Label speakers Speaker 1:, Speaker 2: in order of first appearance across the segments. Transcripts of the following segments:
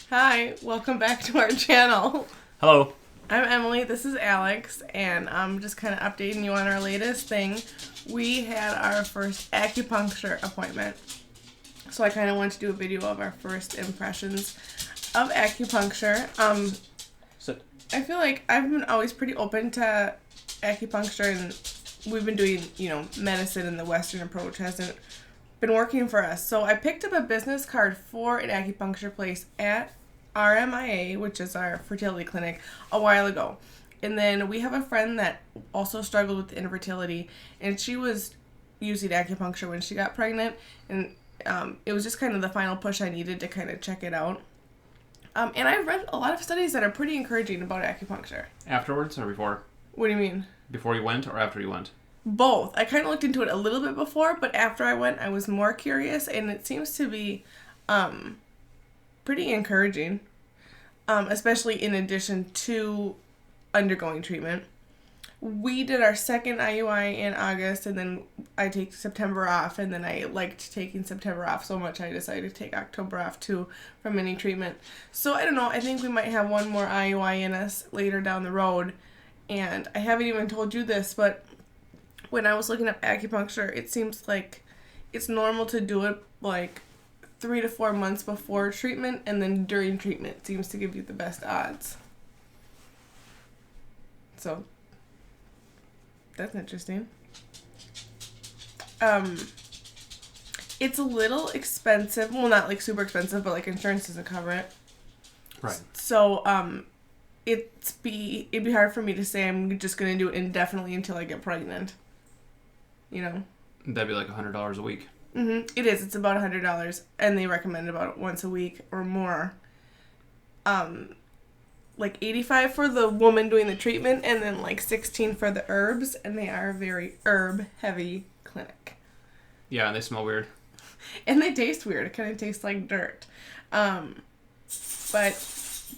Speaker 1: Hi, welcome back to our channel.
Speaker 2: Hello.
Speaker 1: I'm Emily, this is Alex, and I'm just kind of updating you on our latest thing. We had our first acupuncture appointment, so I kind of wanted to do a video of our first impressions of acupuncture. I feel like I've been always pretty open to acupuncture, and we've been doing, medicine, and the Western approach hasn't been working for us. So I picked up a business card for an acupuncture place at RMIA, which is our fertility clinic, a while ago. And then we have a friend that also struggled with infertility, and she was using acupuncture when she got pregnant, and it was just kind of the final push I needed to kind of check it out. And I've read a lot of studies that are pretty encouraging about acupuncture.
Speaker 2: Afterwards or before?
Speaker 1: What do you mean?
Speaker 2: Before you went or after you went?
Speaker 1: Both. I kind of looked into it a little bit before, but after I went, I was more curious, and it seems to be pretty encouraging, especially in addition to undergoing treatment. We did our second IUI in August, and then I take September off, and then I liked taking September off so much I decided to take October off too from any treatment. So I don't know, I think we might have one more IUI in us later down the road, and I haven't even told you this, but when I was looking up acupuncture, it seems like it's normal to do it like 3 to 4 months before treatment, and then during treatment seems to give you the best odds. So that's interesting. It's a little expensive. Well, not like super expensive, but like insurance doesn't cover it.
Speaker 2: Right.
Speaker 1: So it'd be hard for me to say I'm just gonna do it indefinitely until I get pregnant.
Speaker 2: That'd be like $100 a week.
Speaker 1: Mm-hmm. It is. It's about $100, and they recommend about once a week or more. Like $85 for the woman doing the treatment, and then like $16 for the herbs, and they are a very herb-heavy clinic.
Speaker 2: Yeah, and they smell weird.
Speaker 1: And they taste weird. It kind of tastes like dirt. But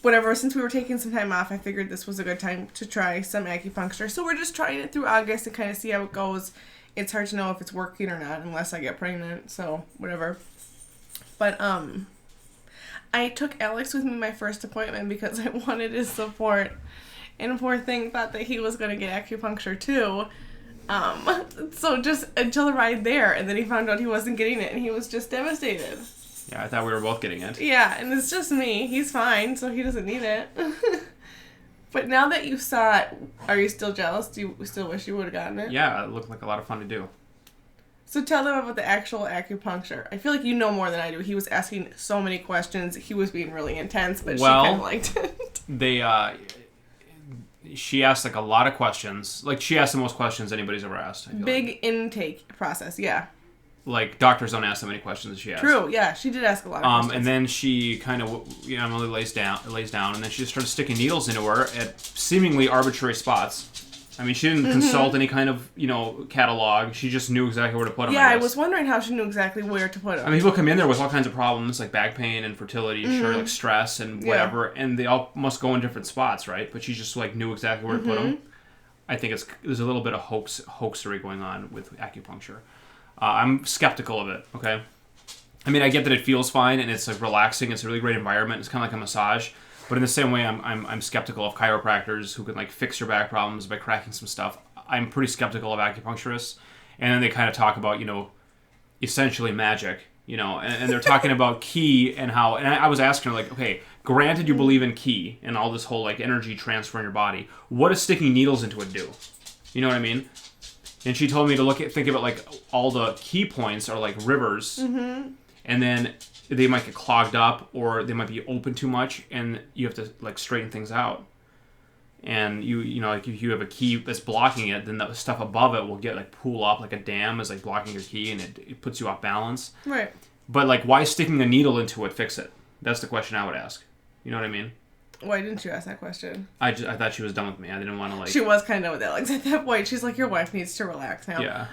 Speaker 1: whatever, since we were taking some time off, I figured this was a good time to try some acupuncture. So we're just trying it through August and kind of see how it goes. It's hard to know if it's working or not unless I get pregnant, so whatever. But I took Alex with me my first appointment because I wanted his support. And poor thing thought that he was going to get acupuncture too. So just until the ride there, and then he found out he wasn't getting it, and he was just devastated.
Speaker 2: Yeah, I thought we were both getting it.
Speaker 1: Yeah, and it's just me. He's fine, so he doesn't need it. But now that you saw it, are you still jealous? Do you still wish you would have gotten it?
Speaker 2: Yeah, it looked like a lot of fun to do.
Speaker 1: So tell them about the actual acupuncture. I feel like you know more than I do. He was asking so many questions. He was being really intense, but she kind of liked it.
Speaker 2: She asked like a lot of questions. Like she asked the most questions anybody's ever asked. I feel
Speaker 1: Big intake process, yeah.
Speaker 2: Like doctors don't ask so many questions as she asked.
Speaker 1: True, yeah. She did ask a lot of questions.
Speaker 2: And then she kind of, really lays down, and then she just started sticking needles into her at seemingly arbitrary spots. I mean, she didn't consult any kind of, catalog. She just knew exactly where to put them.
Speaker 1: Yeah, I was wondering how she knew exactly where to put them.
Speaker 2: I mean, people come in there with all kinds of problems, like back pain, infertility, sure, like stress and whatever, and they all must go in different spots, right? But she just, knew exactly where to put them. I think there's a little bit of hoaxery going on with acupuncture. I'm skeptical of it, okay? I mean, I get that it feels fine, and it's, relaxing. It's a really great environment. It's kind of like a massage. But in the same way, I'm skeptical of chiropractors who can, fix your back problems by cracking some stuff. I'm pretty skeptical of acupuncturists. And then they kind of talk about, essentially magic, and they're talking about ki and how... And I was asking her, okay, granted you believe in ki and all this whole, energy transfer in your body, what does sticking needles into it do? You know what I mean? And she told me to think of it all the key points are like rivers, and then they might get clogged up or they might be open too much, and you have to straighten things out. And if you have a key that's blocking it, then the stuff above it will get pool up like a dam is blocking your key, and it puts you off balance.
Speaker 1: Right.
Speaker 2: But why sticking a needle into it fix it? That's the question I would ask. You know what I mean?
Speaker 1: Why didn't you ask that question?
Speaker 2: I thought she was done with me. I didn't want to
Speaker 1: She was kind of with Alex at that point. She's like, your wife needs to relax now.
Speaker 2: Yeah.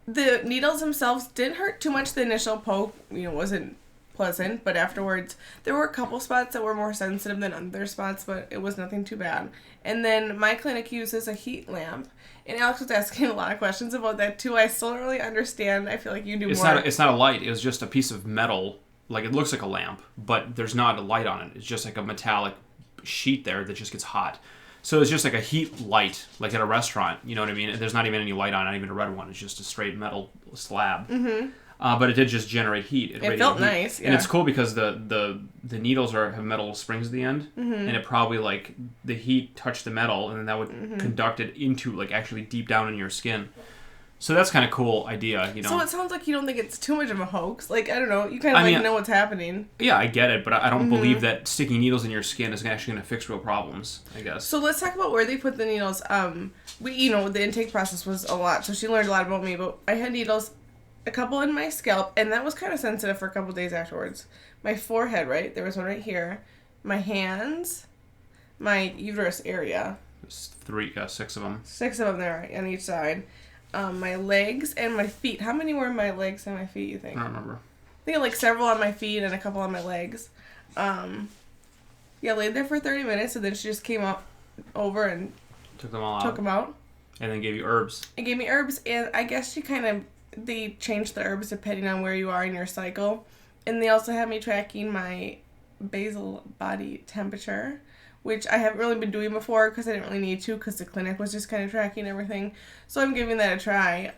Speaker 1: The needles themselves didn't hurt too much. The initial poke, wasn't pleasant, but afterwards there were a couple spots that were more sensitive than other spots, but it was nothing too bad. And then my clinic uses a heat lamp, and Alex was asking a lot of questions about that too. I still don't really understand. I feel like you do more.
Speaker 2: It's not a light. It was just a piece of metal like it looks like a lamp, but there's not a light on it. It's just like a metallic sheet there that just gets hot. So it's just like a heat light, like at a restaurant. You know what I mean? There's not even any light on it, not even a red one. It's just a straight metal slab. Mm-hmm. But it did just generate heat.
Speaker 1: It felt heat. Nice, yeah.
Speaker 2: And it's cool because the needles have metal springs at the end, and it probably like the heat touched the metal, and then that would conduct it into like actually deep down in your skin. So that's kind of cool idea, you know.
Speaker 1: So it sounds like you don't think it's too much of a hoax. Like, I don't know, you kind of know what's happening.
Speaker 2: Yeah, I get it, but I don't believe that sticking needles in your skin is actually going to fix real problems, I guess.
Speaker 1: So let's talk about where they put the needles. The intake process was a lot, so she learned a lot about me, but I had needles, a couple in my scalp, and that was kind of sensitive for a couple days afterwards. My forehead, right? There was one right here. My hands, my uterus area.
Speaker 2: There's 6 of them.
Speaker 1: 6 of them there on each side. My legs and my feet. How many were in my legs and my feet, you think?
Speaker 2: I don't remember.
Speaker 1: I think like several on my feet and a couple on my legs. Laid there for 30 minutes, and then she just came over and
Speaker 2: took them all
Speaker 1: out.
Speaker 2: And then gave you herbs.
Speaker 1: And gave me herbs, and I guess they changed the herbs depending on where you are in your cycle. And they also had me tracking my basal body temperature, which I haven't really been doing before because I didn't really need to because the clinic was just kind of tracking everything. So I'm giving that a try.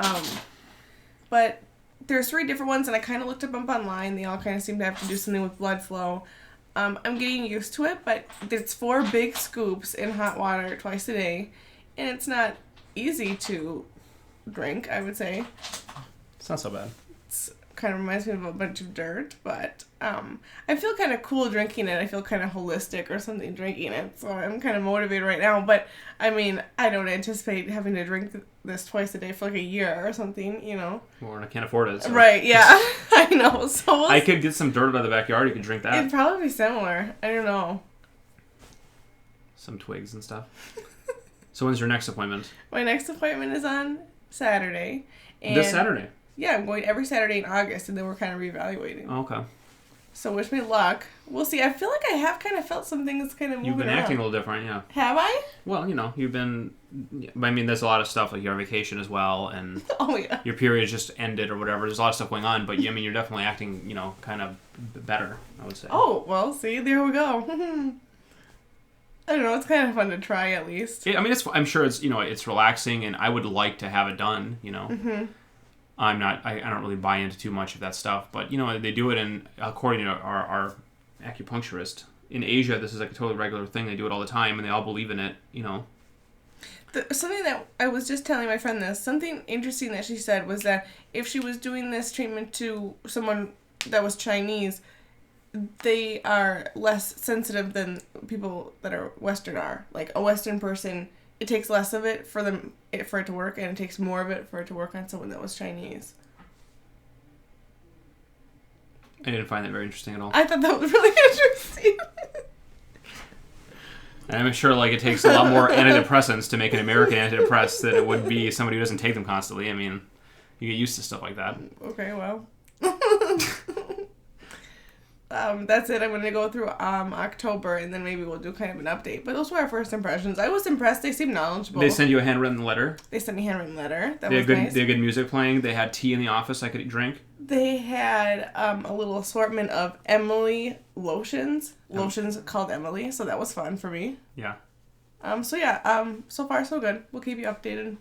Speaker 1: But there's 3 different ones, and I kind of looked up online. They all kind of seem to have to do something with blood flow. I'm getting used to it, but it's 4 big scoops in hot water twice a day, and it's not easy to drink, I would say.
Speaker 2: It's not so bad.
Speaker 1: It's kind of reminds me of a bunch of dirt, but I feel kind of cool drinking it. I feel kind of holistic or something drinking it, so I'm kind of motivated right now. But I mean, I don't anticipate having to drink this twice a day for like a year or something, you know.
Speaker 2: Well, and I can't afford it. So.
Speaker 1: Right? Yeah, I know. So
Speaker 2: I could get some dirt out of the backyard. You could drink that.
Speaker 1: It'd probably be similar. I don't know.
Speaker 2: Some twigs and stuff. So when's your next appointment?
Speaker 1: My next appointment is on Saturday. And
Speaker 2: this Saturday?
Speaker 1: Yeah, I'm going every Saturday in August, and then we're kind of reevaluating.
Speaker 2: Oh, okay.
Speaker 1: So wish me luck. We'll see. I feel like I have kind of felt some things kind of moving
Speaker 2: You've been acting a little different, yeah.
Speaker 1: Have I?
Speaker 2: Well, you've been... I mean, there's a lot of stuff, like you're on vacation as well, and
Speaker 1: oh, yeah.
Speaker 2: Your period just ended or whatever. There's a lot of stuff going on, but, I mean, you're definitely acting, kind of better, I would say.
Speaker 1: Oh, well, see, there we go. I don't know, it's kind of fun to try at least.
Speaker 2: Yeah, I mean, I'm sure it's, it's relaxing, and I would like to have it done,
Speaker 1: Mm-hmm.
Speaker 2: I don't really buy into too much of that stuff, but, they do it according to our acupuncturist. In Asia, this is like a totally regular thing. They do it all the time, and they all believe in it,
Speaker 1: Something that I was just telling my friend something interesting that she said was that if she was doing this treatment to someone that was Chinese, they are less sensitive than people that are Western are. Like a Western person, it takes less of it for it to work, and it takes more of it for it to work on someone that was Chinese.
Speaker 2: I didn't find that very interesting at all.
Speaker 1: I thought that was really interesting.
Speaker 2: And I'm sure it takes a lot more antidepressants to make an American antidepressant than it would be somebody who doesn't take them constantly. I mean, you get used to stuff like that.
Speaker 1: Okay, well. That's it. I'm going to go through October, and then maybe we'll do kind of an update. But those were our first impressions. I was impressed. They seemed knowledgeable.
Speaker 2: They send you a handwritten letter?
Speaker 1: They sent me a handwritten letter. That
Speaker 2: was
Speaker 1: nice.
Speaker 2: They had good music playing. They had tea in the office I could drink.
Speaker 1: They had a little assortment of Emily lotions. Lotions called Emily, so that was fun for me.
Speaker 2: Yeah.
Speaker 1: So far so good. We'll keep you updated.